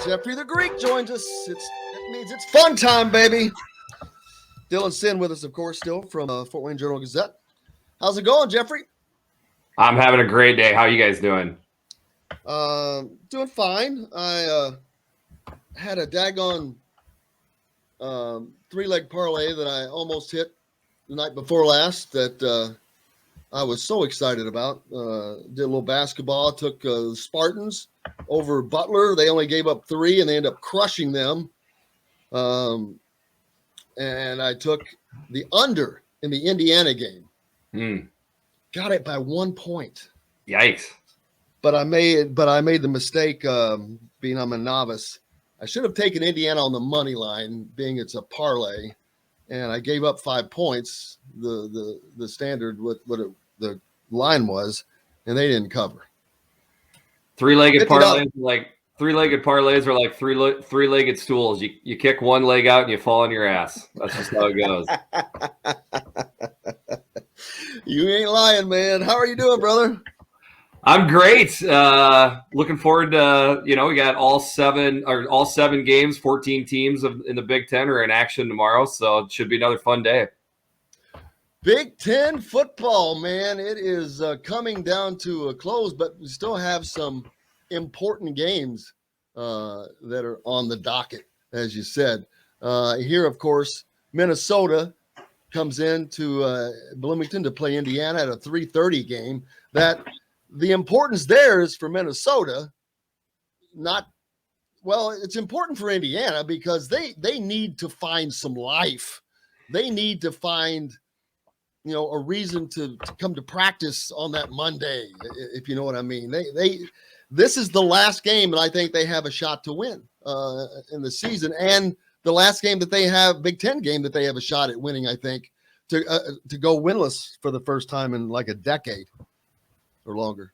Jeffrey the Greek joins us. It means it's fun time, baby. Dylan Sin with us, of course, still from Fort Wayne Journal-Gazette. How's it going, Jeffrey? I'm having a great day. How are you guys doing? Doing fine. I had a daggone three-leg parlay that I almost hit the night before last that I was so excited about. Did a little basketball. Took the Spartans over Butler. They only gave up 3, and they ended up crushing them. And I took the under in the Indiana game. Got it by 1 point. Yikes! But I made the mistake, being I'm a novice. I should have taken Indiana on the money line, being it's a parlay, and I gave up 5 points. The standard what the line was, and they didn't cover. Three-legged parlays are like three-legged stools. You kick one leg out and you fall on your ass. That's just how it goes. You ain't lying, man. How are you doing, brother? I'm great. Looking forward to, we got all seven games, 14 teams in the Big Ten are in action tomorrow. So it should be another fun day. Big Ten football, man. It is coming down to a close, but we still have some important games that are on the docket, as you said. Here, of course, Minnesota comes into Bloomington to play Indiana at a 3:30 game. That the importance there is for Minnesota. It's important for Indiana because they need to find some life. They need to find a reason to come to practice on that Monday, if you know what I mean. This is the last game that I think they have a shot to win in the season, and the last game that they have, Big Ten game that they have a shot at winning, I think, to go winless for the first time in like a decade or longer.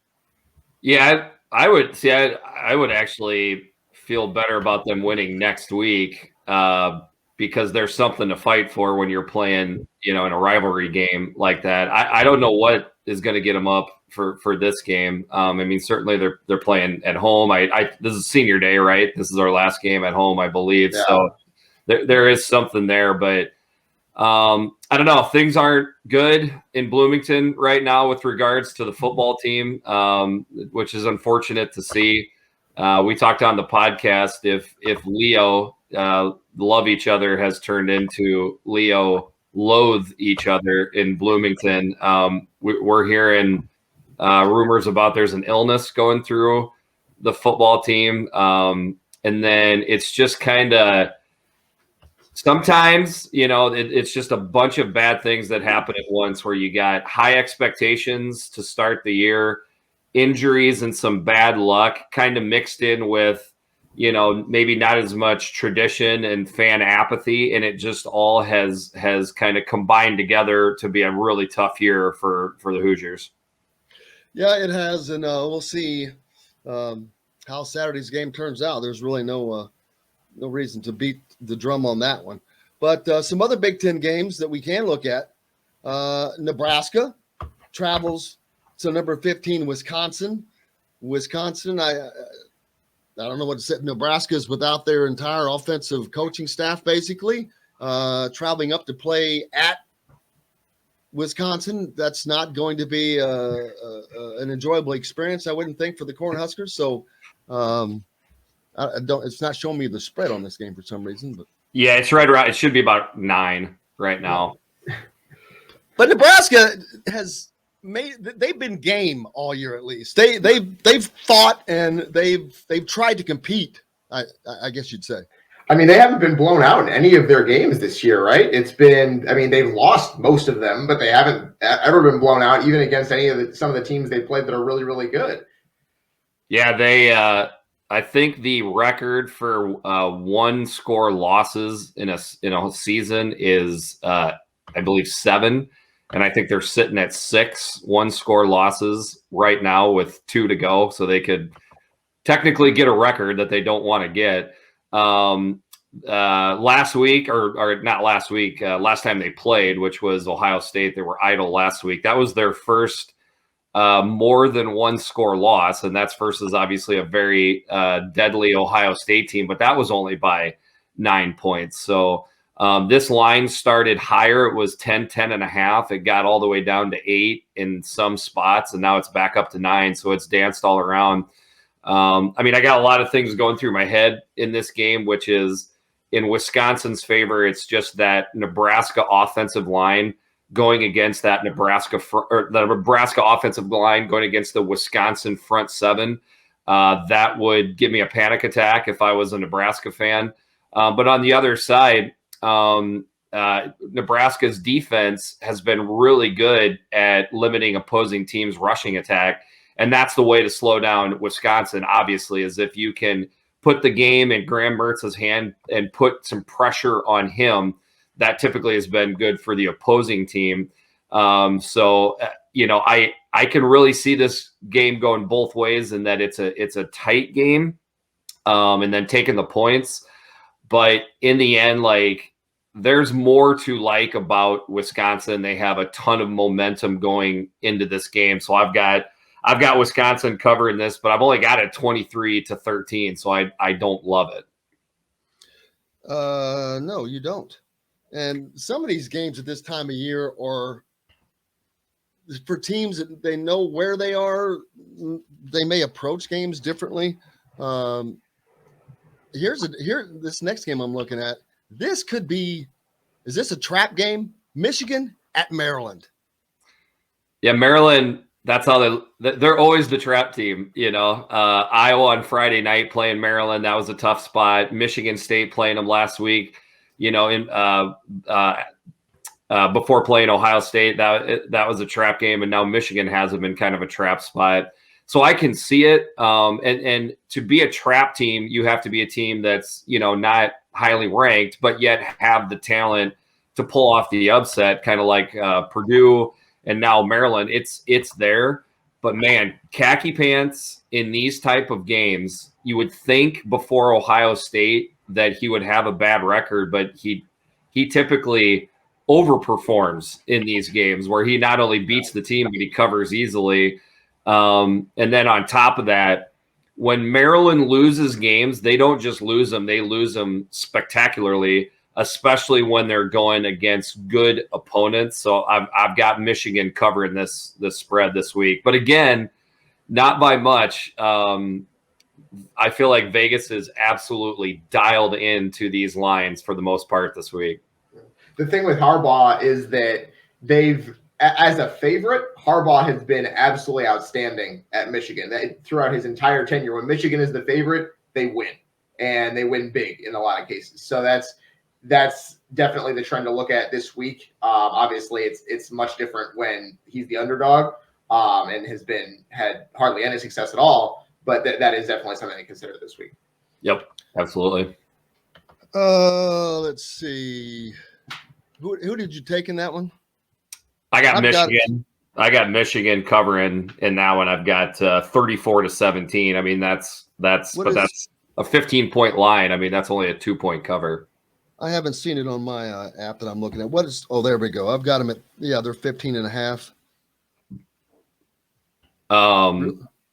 Yeah, I would actually feel better about them winning next week because there's something to fight for when you're playing, in a rivalry game like that. I don't know what is going to get them up for this game. Certainly they're playing at home. This is senior day, right? This is our last game at home, I believe. Yeah. So there is something there, but I don't know. Things aren't good in Bloomington right now with regards to the football team, which is unfortunate to see. We talked on the podcast if Leo love each other has turned into Leo loathe each other in Bloomington. We're hearing rumors about there's an illness going through the football team. And then it's just kind of sometimes, it's just a bunch of bad things that happen at once where you got high expectations to start the year, injuries and some bad luck kind of mixed in with, maybe not as much tradition and fan apathy. And it just all has kind of combined together to be a really tough year for the Hoosiers. Yeah, it has. And we'll see how Saturday's game turns out. There's really no reason to beat the drum on that one. But some other Big Ten games that we can look at. Nebraska travels to number 15, Wisconsin. I don't know what to say. Nebraska is without their entire offensive coaching staff, basically, traveling up to play at Wisconsin. That's not going to be an enjoyable experience, I wouldn't think, for the Cornhuskers. So it's not showing me the spread on this game for some reason. But yeah, it's right around. It should be about 9 right now. But Nebraska they've been game all year at least. They've fought and they've tried to compete. I guess you'd say. They haven't been blown out in any of their games this year, right? It's been, they've lost most of them, but they haven't ever been blown out, even against some of the teams they played that are really, really good. Yeah, they. I think the record for one-score losses in a season is, I believe, 7. And I think they're sitting at 6 one-score losses right now with 2 to go. So they could technically get a record that they don't want to get. Last week, or not last week, last time they played, which was Ohio State, they were idle last week. That was their first more than one score loss, and that's versus obviously a very deadly Ohio State team, but that was only by 9 points. So this line started higher. It was 10.5. It got all the way down to 8 in some spots, and now it's back up to 9. So it's danced all around. I mean, I got a lot of things going through my head in this game, which is in Wisconsin's favor. It's just that Nebraska offensive line going against that Nebraska offensive line going against the Wisconsin front seven. That would give me a panic attack if I was a Nebraska fan. But on the other side, Nebraska's defense has been really good at limiting opposing teams' rushing attack. And that's the way to slow down Wisconsin, obviously, is if you can put the game in Graham Mertz's hand and put some pressure on him. That typically has been good for the opposing team. So I can really see this game going both ways, and that it's a tight game, and then taking the points. But in the end, like, there's more to like about Wisconsin. They have a ton of momentum going into this game. So I've got Wisconsin covering this, but I've only got it 23-13. So I don't love it. No, you don't. And some of these games at this time of year are for teams that they know where they are. They may approach games differently. This next game I'm looking at. This could be. Is this a trap game? Michigan at Maryland. Yeah, Maryland. That's how they're always the trap team. Iowa on Friday night playing Maryland. That was a tough spot. Michigan State playing them last week. Before playing Ohio State, that was a trap game, and now Michigan has them in kind of a trap spot. So I can see it. And to be a trap team, you have to be a team that's not highly ranked, but yet have the talent to pull off the upset, kind of like Purdue and now Maryland. It's there, but man, khaki pants in these type of games. You would think before Ohio State that he would have a bad record, but he typically overperforms in these games where he not only beats the team, but he covers easily. And then on top of that, when Maryland loses games, they don't just lose them, they lose them spectacularly, especially when they're going against good opponents. So I've got Michigan covering this spread this week, but again, not by much. I feel like Vegas is absolutely dialed into these lines for the most part this week. The thing with Harbaugh is that as a favorite, Harbaugh has been absolutely outstanding at Michigan throughout his entire tenure. When Michigan is the favorite, they win, and they win big in a lot of cases. So that's definitely the trend to look at this week. Obviously, it's much different when he's the underdog and has had hardly any success at all. But that is definitely something to consider this week. Yep, absolutely. Let's see. Who did you take in that one? I got Michigan. I got Michigan covering in that one. I've got 34-17. I mean, that's that's a 15-point line. I mean, that's only a 2-point cover. I haven't seen it on my app that I'm looking at. What is? Oh, there we go. I've got them at they're 15.5.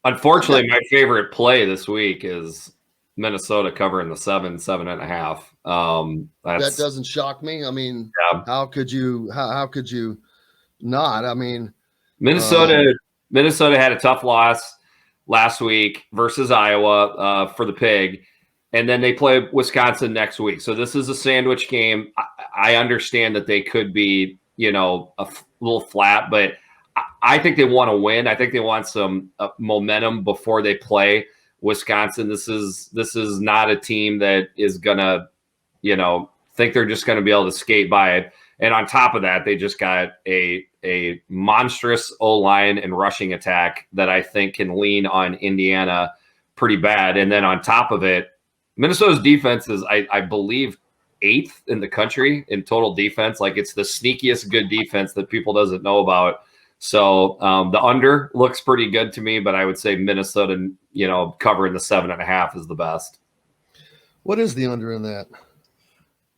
Unfortunately, my favorite play this week is Minnesota covering the 7.5. That doesn't shock me. I mean, how could you not? I mean, Minnesota had a tough loss last week versus Iowa for the Pig, and then they play Wisconsin next week. So this is a sandwich game. I understand that they could be, a little flat, but I think they want to win. I think they want some momentum before they play Wisconsin. This is not a team that is gonna, think they're just gonna be able to skate by it. And on top of that, they just got a monstrous O-line and rushing attack that I think can lean on Indiana pretty bad. And then on top of it, Minnesota's defense is, I believe, 8th in the country in total defense. Like, it's the sneakiest good defense that people doesn't know about. So the under looks pretty good to me, but I would say Minnesota, covering the 7.5 is the best. What is the under in that?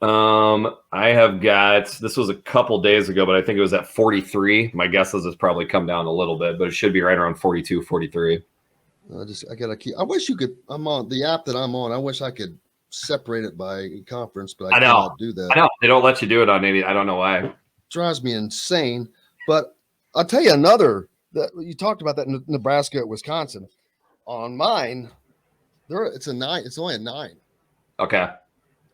I have got, this was a couple days ago, but I think it was at 43. My guess is it's probably come down a little bit, but it should be right around 42, 43. I gotta keep. I wish you could. I'm on the app that I'm on. I wish I could separate it by conference, but I know. cannot do that. I know they don't let you do it on any. I don't know why. Drives me insane. But I'll tell you another that you talked about that in Nebraska, Wisconsin. On mine, it's a 9. It's only a 9. Okay.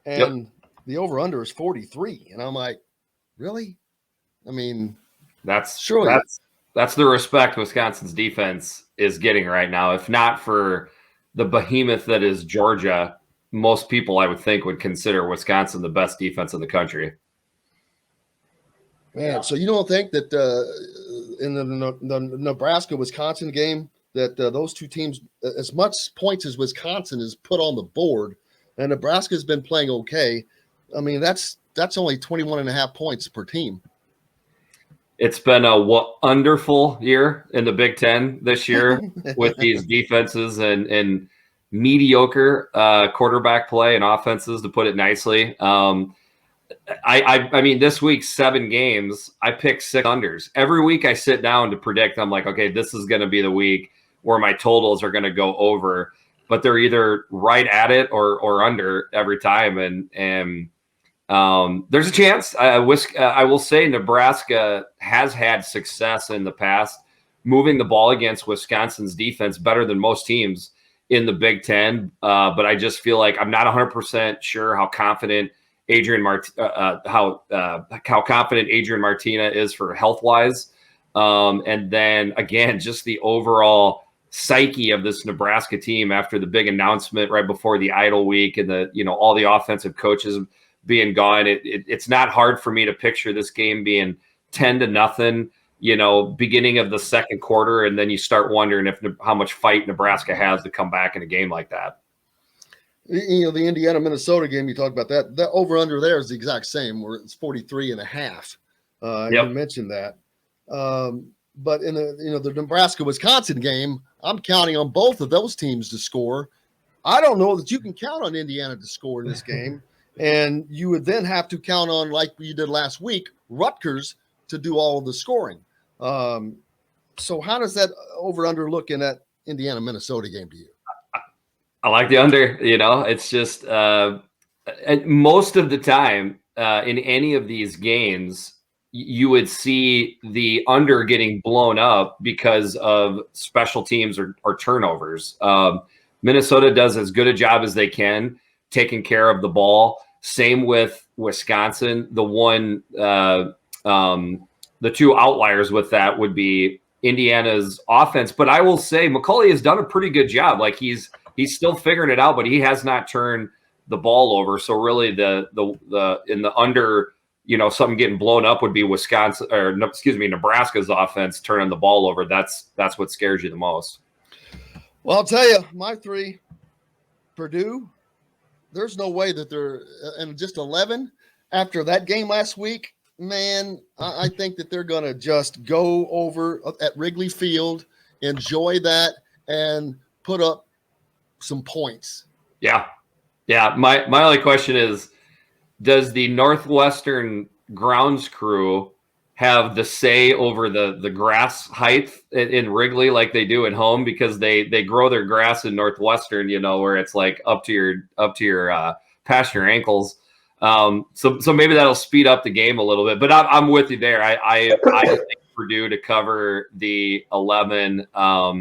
And the over under is 43. And I'm like, really? I mean, that's surely that's the respect Wisconsin's defense is getting right now. If not for the behemoth that is Georgia, most people I would think would consider Wisconsin the best defense in the country. Man, so you don't think that in the Nebraska-Wisconsin game that those two teams, as much points as Wisconsin has put on the board, and Nebraska's been playing okay, I mean, that's only 21.5 points per team. It's been a wonderful year in the Big Ten this year with these defenses and mediocre quarterback play and offenses, to put it nicely. I mean, this week, 7 games, I picked 6 unders. Every week I sit down to predict. I'm like, okay, this is going to be the week where my totals are going to go over, but they're either right at it or under every time. And there's a chance. I will say Nebraska has had success in the past moving the ball against Wisconsin's defense better than most teams in the Big Ten. But I just feel like I'm not 100% sure how confident how confident Adrian Martina is for health wise. And then again, just the overall psyche of this Nebraska team after the big announcement right before the idle week and all the offensive coaches being gone. It's not hard for me to picture this game being 10-0, beginning of the second quarter. And then you start wondering how much fight Nebraska has to come back in a game like that. The Indiana-Minnesota game, you talked about that. The over-under there is the exact same, where it's 43.5. You mentioned that. But in the Nebraska-Wisconsin game, I'm counting on both of those teams to score. I don't know that you can count on Indiana to score in this game. And you would then have to count on, like you did last week, Rutgers to do all of the scoring. So how does that over-under look in that Indiana-Minnesota game to you? I like the under. It's just most of the time in any of these games, you would see the under getting blown up because of special teams or turnovers. Minnesota does as good a job as they can taking care of the ball. Same with Wisconsin. The two outliers with that would be Indiana's offense. But I will say McCauley has done a pretty good job. Like he's still figuring it out, but he has not turned the ball over. So really the in the under, something getting blown up would be Nebraska's offense turning the ball over. That's what scares you the most. Well, I'll tell you, my 3, Purdue, there's no way that they're and just 11 after that game last week. Man, I think that they're going to just go over at Wrigley Field, enjoy that, and put up some points. Yeah. My only question is, does the Northwestern grounds crew have the say over the grass height in Wrigley like they do at home? Because they grow their grass in Northwestern, where it's like up to your past your ankles. So maybe that'll speed up the game a little bit. But I'm with you there. I think Purdue to cover the 11. I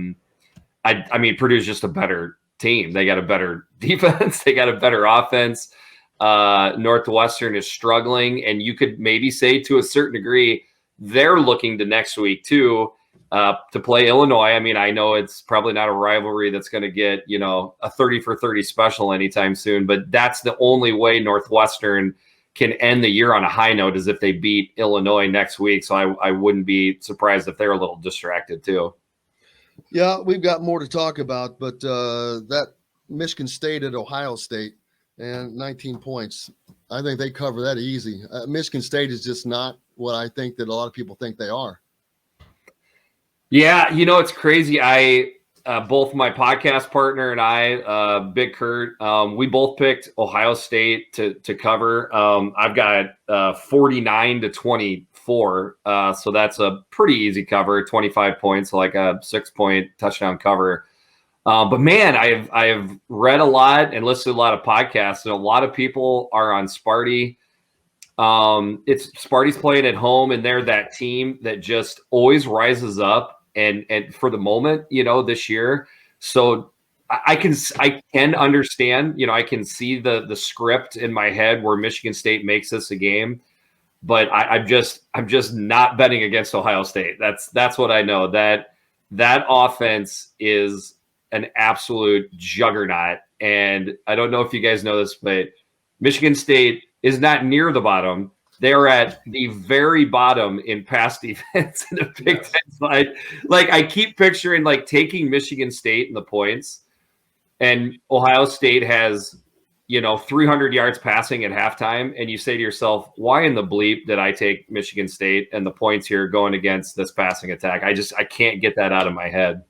mean, Purdue's just a better team. They got a better defense. They got a better offense. Northwestern is struggling, and you could maybe say to a certain degree they're looking to next week too to play Illinois. I mean, I know it's probably not a rivalry that's going to get a 30 for 30 special anytime soon, but that's the only way Northwestern can end the year on a high note is if they beat Illinois next week. So I wouldn't be surprised if they're a little distracted too. Yeah, we've got more to talk about, but that Michigan State at Ohio State and 19 points, I think they cover that easy. Michigan State is just not what I think that a lot of people think they are. Yeah, it's crazy. both my podcast partner and I, Big Kurt, we both picked Ohio State to cover. I've got 49-24, so that's a pretty easy cover, 25 points, like a 6-point touchdown cover. But man, I've read a lot and listened to a lot of podcasts, and a lot of people are on Sparty. Sparty's playing at home, and they're that team that just always rises up. And for the moment, this year, so I can understand, I can see the script in my head where Michigan State makes this a game, but I'm just not betting against Ohio State. That's what I know. That offense is an absolute juggernaut, and I don't know if you guys know this, but Michigan State is not near the bottom. They're at the very bottom in pass defense in the Big Ten slide. Like, I keep picturing taking Michigan State in the points, and Ohio State has, 300 yards passing at halftime, and you say to yourself, why in the bleep did I take Michigan State and the points here going against this passing attack? I can't get that out of my head.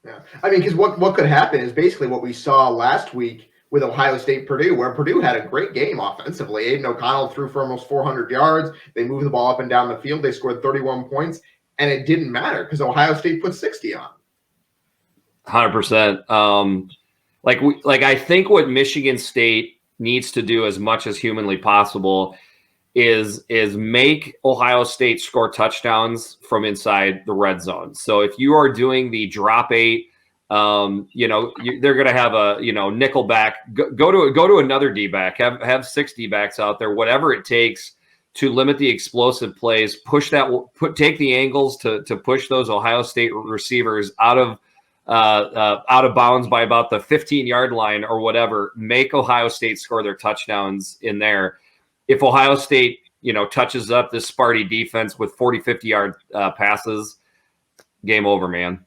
Yeah, I mean, because what could happen is basically what we saw last week with Ohio State Purdue, where Purdue had a great game offensively. Aiden O'Connell threw for almost 400 yards. They moved the ball up and down the field. They scored 31 points, and it didn't matter because Ohio State put 60 on. 100%. I think what Michigan State needs to do as much as humanly possible is make Ohio State score touchdowns from inside the red zone. So if you are doing the drop 8, they're going to have a nickel back. Go to another D back. Have 6 D backs out there. Whatever it takes to limit the explosive plays. Take the angles to push those Ohio State receivers out of bounds by about the 15-yard line or whatever. Make Ohio State score their touchdowns in there. If Ohio State touches up this Sparty defense with 40-50 yard passes, game over, man.